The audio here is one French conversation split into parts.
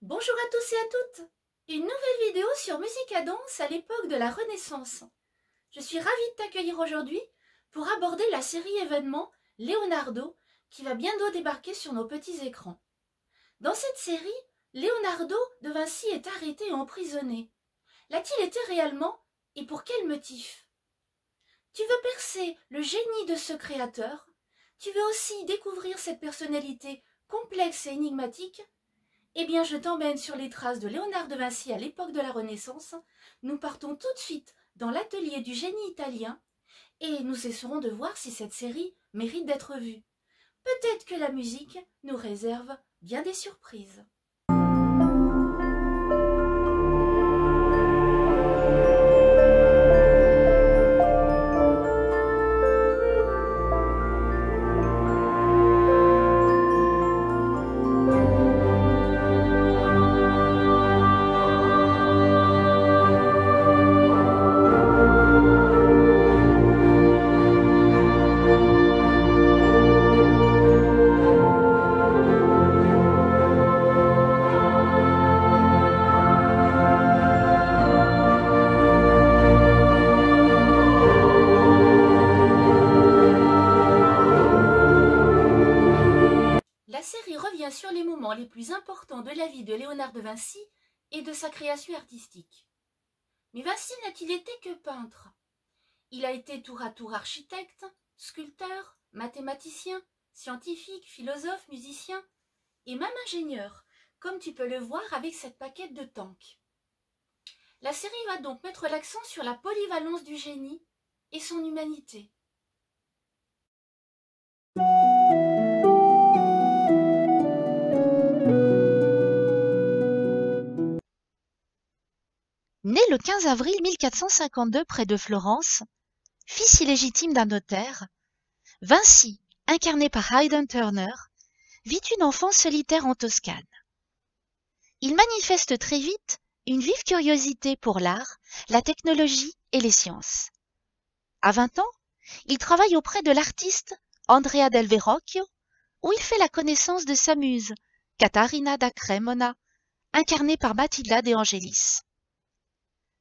Bonjour à tous et à toutes. Une nouvelle vidéo sur musique à danse à l'époque de la Renaissance. Je suis ravie de t'accueillir aujourd'hui pour aborder la série événement Leonardo qui va bientôt débarquer sur nos petits écrans. Dans cette série, Leonardo de Vinci est arrêté et emprisonné. L'a-t-il été réellement et pour quel motif? Tu veux percer le génie de ce créateur? Tu veux aussi découvrir cette personnalité complexe et énigmatique? Eh bien, je t'emmène sur les traces de Léonard de Vinci à l'époque de la Renaissance. Nous partons tout de suite dans l'atelier du génie italien et nous essaierons de voir si cette série mérite d'être vue. Peut-être que la musique nous réserve bien des surprises. La série revient sur les moments les plus importants de la vie de Léonard de Vinci et de sa création artistique. Mais Vinci n'a-t-il été que peintre? Il a été tour à tour architecte, sculpteur, mathématicien, scientifique, philosophe, musicien et même ingénieur, comme tu peux le voir avec cette plaquette de tank. La série va donc mettre l'accent sur la polyvalence du génie et son humanité. Né le 15 avril 1452 près de Florence, fils illégitime d'un notaire, Vinci, incarné par Hayden Turner, vit une enfance solitaire en Toscane. Il manifeste très vite une vive curiosité pour l'art, la technologie et les sciences. À 20 ans, il travaille auprès de l'artiste Andrea del Verrocchio, où il fait la connaissance de sa muse, Catarina da Cremona, incarnée par Matilda de Angelis.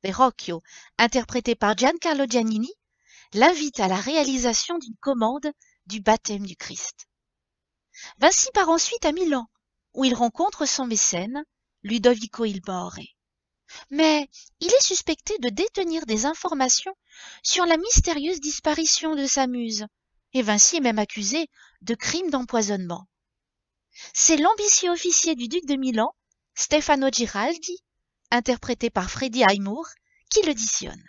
Verrocchio, interprété par Giancarlo Giannini, l'invite à la réalisation d'une commande du baptême du Christ. Vinci part ensuite à Milan, où il rencontre son mécène, Ludovico il Bore. Mais il est suspecté de détenir des informations sur la mystérieuse disparition de sa muse, et Vinci est même accusé de crime d'empoisonnement. C'est l'ambitieux officier du duc de Milan, Stefano Giraldi, interprété par Freddie Highmore, qui l'auditionne.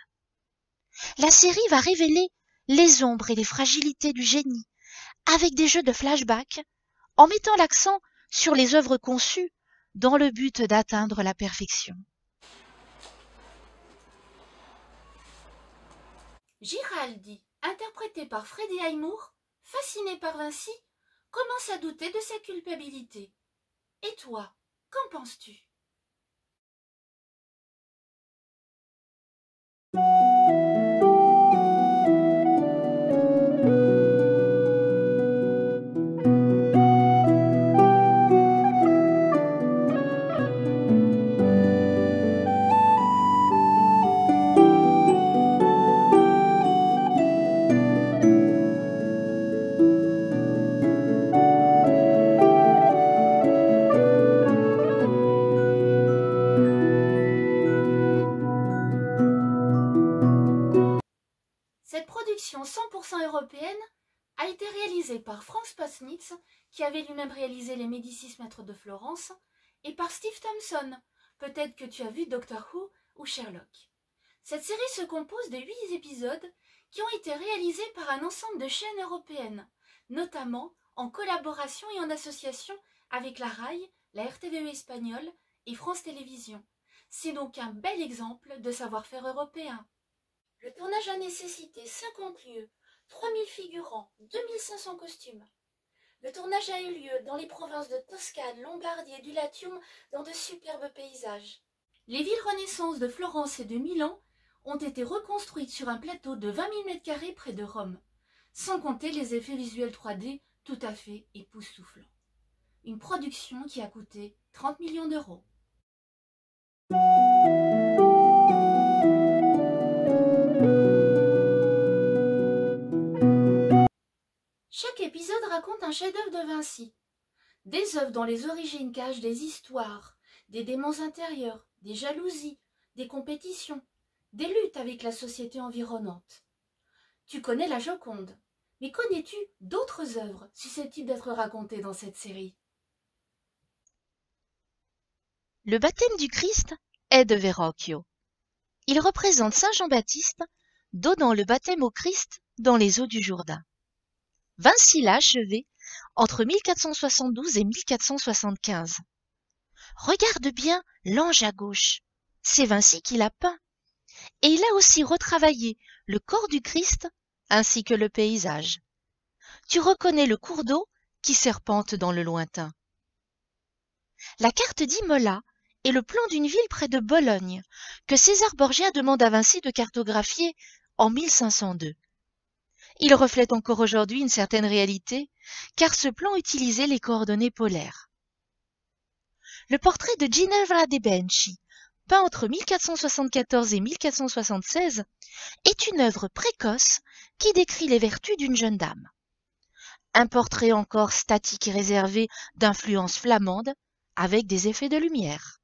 La série va révéler les ombres et les fragilités du génie, avec des jeux de flashback, en mettant l'accent sur les œuvres conçues dans le but d'atteindre la perfection. Giraldi, interprété par Freddie Highmore, fasciné par Vinci, commence à douter de sa culpabilité. Et toi, qu'en penses-tu? Cette production 100% européenne a été réalisée par Franz Pasnitz, qui avait lui-même réalisé Les Médicis Maîtres de Florence, et par Steve Thompson. Peut-être que tu as vu Doctor Who ou Sherlock. Cette série se compose de 8 épisodes qui ont été réalisés par un ensemble de chaînes européennes, notamment en collaboration et en association avec la RAI, la RTVE espagnole et France Télévisions. C'est donc un bel exemple de savoir-faire européen. Le tournage a nécessité 50 lieux, 3000 figurants, 2500 costumes. Le tournage a eu lieu dans les provinces de Toscane, Lombardie et du Latium dans de superbes paysages. Les villes Renaissance de Florence et de Milan ont été reconstruites sur un plateau de 20 000 m² près de Rome, sans compter les effets visuels 3D tout à fait époustouflants. Une production qui a coûté 30 millions d'euros. Chaque épisode raconte un chef-d'œuvre de Vinci. Des œuvres dont les origines cachent des histoires, des démons intérieurs, des jalousies, des compétitions, des luttes avec la société environnante. Tu connais la Joconde, mais connais-tu d'autres œuvres susceptibles d'être racontées dans cette série? Le baptême du Christ est de Verrocchio. Il représente Saint Jean-Baptiste donnant le baptême au Christ dans les eaux du Jourdain. Vinci l'a achevé entre 1472 et 1475. Regarde bien l'ange à gauche, c'est Vinci qui l'a peint. Et il a aussi retravaillé le corps du Christ ainsi que le paysage. Tu reconnais le cours d'eau qui serpente dans le lointain. La carte d'Imola est le plan d'une ville près de Bologne que César Borgia demande à Vinci de cartographier en 1502. Il reflète encore aujourd'hui une certaine réalité, car ce plan utilisait les coordonnées polaires. Le portrait de Ginevra de' Benci, peint entre 1474 et 1476, est une œuvre précoce qui décrit les vertus d'une jeune dame. Un portrait encore statique et réservé d'influence flamande, avec des effets de lumière.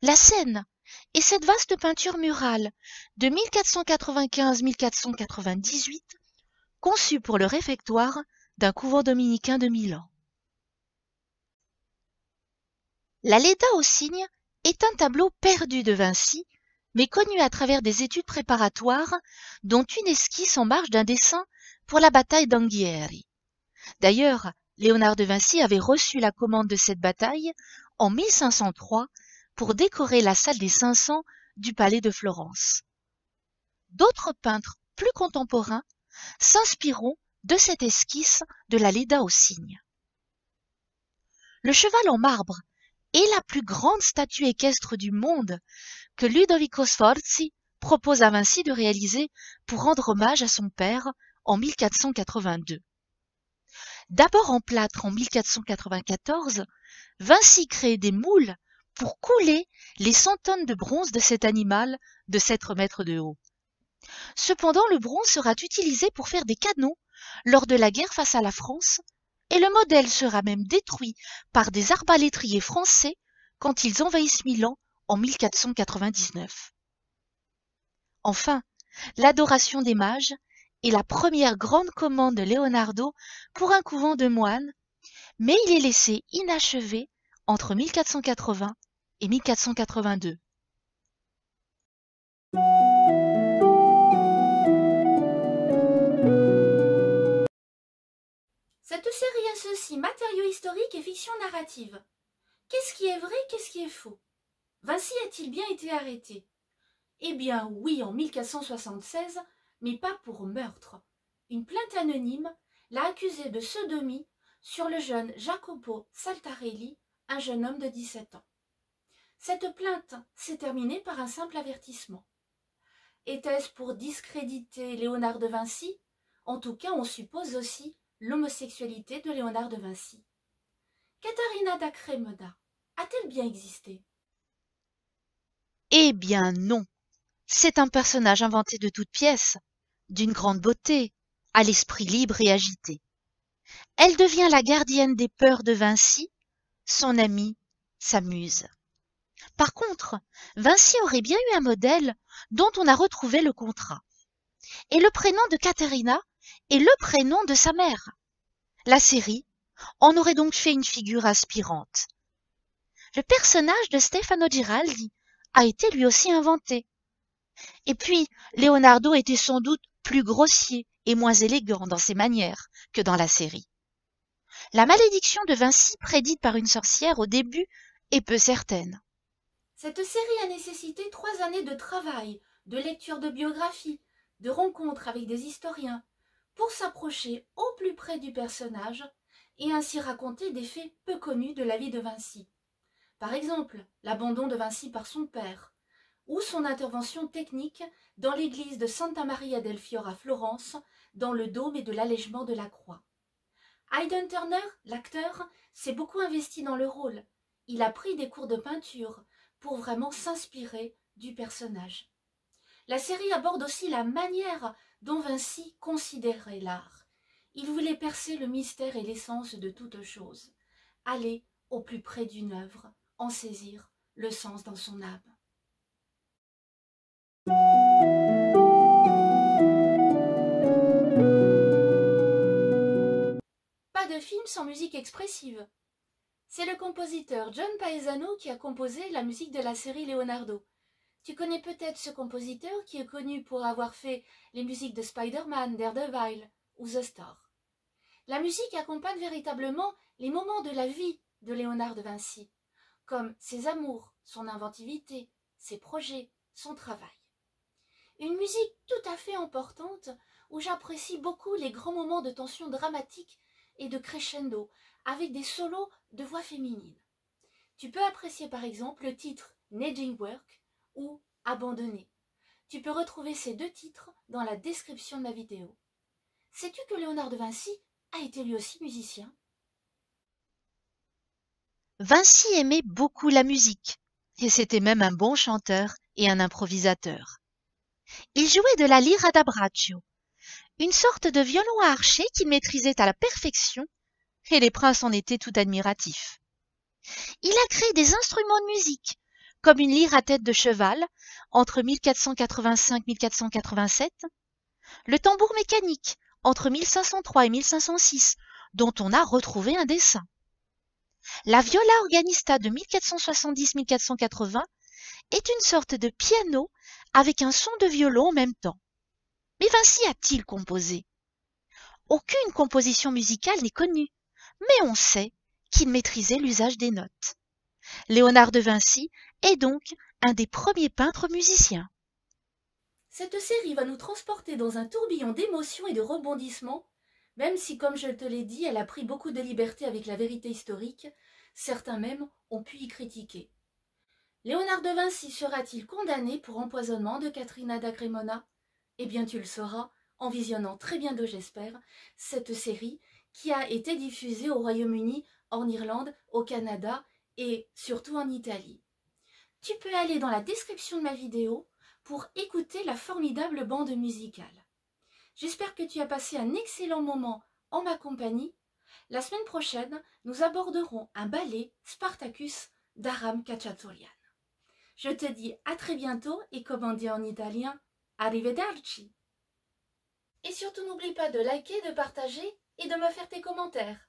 La scène et cette vaste peinture murale de 1495-1498, conçue pour le réfectoire d'un couvent dominicain de Milan. La Léda aux cygnes est un tableau perdu de Vinci, mais connu à travers des études préparatoires, dont une esquisse en marge d'un dessin pour la bataille d'Anghieri. D'ailleurs, Léonard de Vinci avait reçu la commande de cette bataille en 1503 pour décorer la salle des 500 du palais de Florence. D'autres peintres plus contemporains s'inspireront de cette esquisse de la Léda aux cygnes. Le cheval en marbre est la plus grande statue équestre du monde que Ludovico Sforzi propose à Vinci de réaliser pour rendre hommage à son père en 1482. D'abord en plâtre en 1494, Vinci crée des moules pour couler les 100 tonnes de bronze de cet animal de 7 mètres de haut. Cependant, le bronze sera utilisé pour faire des canons lors de la guerre face à la France, et le modèle sera même détruit par des arbalétriers français quand ils envahissent Milan en 1499. Enfin, l'adoration des mages est la première grande commande de Leonardo pour un couvent de moines, mais il est laissé inachevé entre 1480 et 1482. Cette série associe matériaux historiques et fiction narrative. Qu'est-ce qui est vrai, qu'est-ce qui est faux? Vinci a-t-il bien été arrêté? Eh bien oui, en 1476, mais pas pour meurtre. Une plainte anonyme l'a accusé de sodomie sur le jeune Jacopo Saltarelli, un jeune homme de 17 ans. Cette plainte s'est terminée par un simple avertissement. Était-ce pour discréditer Léonard de Vinci? En tout cas, on suppose aussi l'homosexualité de Léonard de Vinci. Catarina da Cremona a-t-elle bien existé? Eh bien non, c'est un personnage inventé de toutes pièces, d'une grande beauté, à l'esprit libre et agité. Elle devient la gardienne des peurs de Vinci, son amie, sa muse. Par contre, Vinci aurait bien eu un modèle dont on a retrouvé le contrat. Et le prénom de Caterina est le prénom de sa mère. La série en aurait donc fait une figure inspirante. Le personnage de Stefano Giraldi a été lui aussi inventé. Et puis, Leonardo était sans doute plus grossier et moins élégant dans ses manières que dans la série. La malédiction de Vinci prédite par une sorcière au début est peu certaine. Cette série a nécessité 3 années de travail, de lecture de biographies, de rencontres avec des historiens, pour s'approcher au plus près du personnage et ainsi raconter des faits peu connus de la vie de Vinci. Par exemple, l'abandon de Vinci par son père, ou son intervention technique dans l'église de Santa Maria del Fiore à Florence, dans le dôme et de l'allègement de la croix. Hayden Turner, l'acteur, s'est beaucoup investi dans le rôle. Il a pris des cours de peinture pour vraiment s'inspirer du personnage. La série aborde aussi la manière dont Vinci considérait l'art. Il voulait percer le mystère et l'essence de toute chose, aller au plus près d'une œuvre, en saisir le sens dans son âme. Pas de film sans musique expressive. C'est le compositeur John Paesano qui a composé la musique de la série Leonardo. Tu connais peut-être ce compositeur qui est connu pour avoir fait les musiques de Spider-Man, Daredevil ou The Star. La musique accompagne véritablement les moments de la vie de Léonard de Vinci, comme ses amours, son inventivité, ses projets, son travail. Une musique tout à fait importante où j'apprécie beaucoup les grands moments de tension dramatique et de crescendo avec des solos de voix féminine. Tu peux apprécier par exemple le titre Needing Work ou Abandonné. Tu peux retrouver ces deux titres dans la description de ma vidéo. Sais-tu que Léonard de Vinci a été lui aussi musicien? Vinci aimait beaucoup la musique, et c'était même un bon chanteur et un improvisateur. Il jouait de la lira da braccio, une sorte de violon à archet qu'il maîtrisait à la perfection, et les princes en étaient tout admiratifs. Il a créé des instruments de musique, comme une lyre à tête de cheval, entre 1485-1487, le tambour mécanique, entre 1503 et 1506, dont on a retrouvé un dessin. La viola organista de 1470-1480 est une sorte de piano avec un son de violon en même temps. Mais Vinci a-t-il composé? Aucune composition musicale n'est connue, mais on sait qu'il maîtrisait l'usage des notes. Léonard de Vinci est donc un des premiers peintres musiciens. Cette série va nous transporter dans un tourbillon d'émotions et de rebondissements, même si, comme je te l'ai dit, elle a pris beaucoup de liberté avec la vérité historique, certains même ont pu y critiquer. Léonard de Vinci sera-t-il condamné pour empoisonnement de Caterina d'Agremona? Eh bien tu le sauras en visionnant très bientôt, j'espère, cette série qui a été diffusée au Royaume-Uni, en Irlande, au Canada et surtout en Italie. Tu peux aller dans la description de ma vidéo pour écouter la formidable bande musicale. J'espère que tu as passé un excellent moment en ma compagnie. La semaine prochaine, nous aborderons un ballet Spartacus d'Aram Khachaturian. Je te dis à très bientôt et comme on dit en italien, arrivederci. Et surtout n'oublie pas de liker, de partager et de me faire tes commentaires.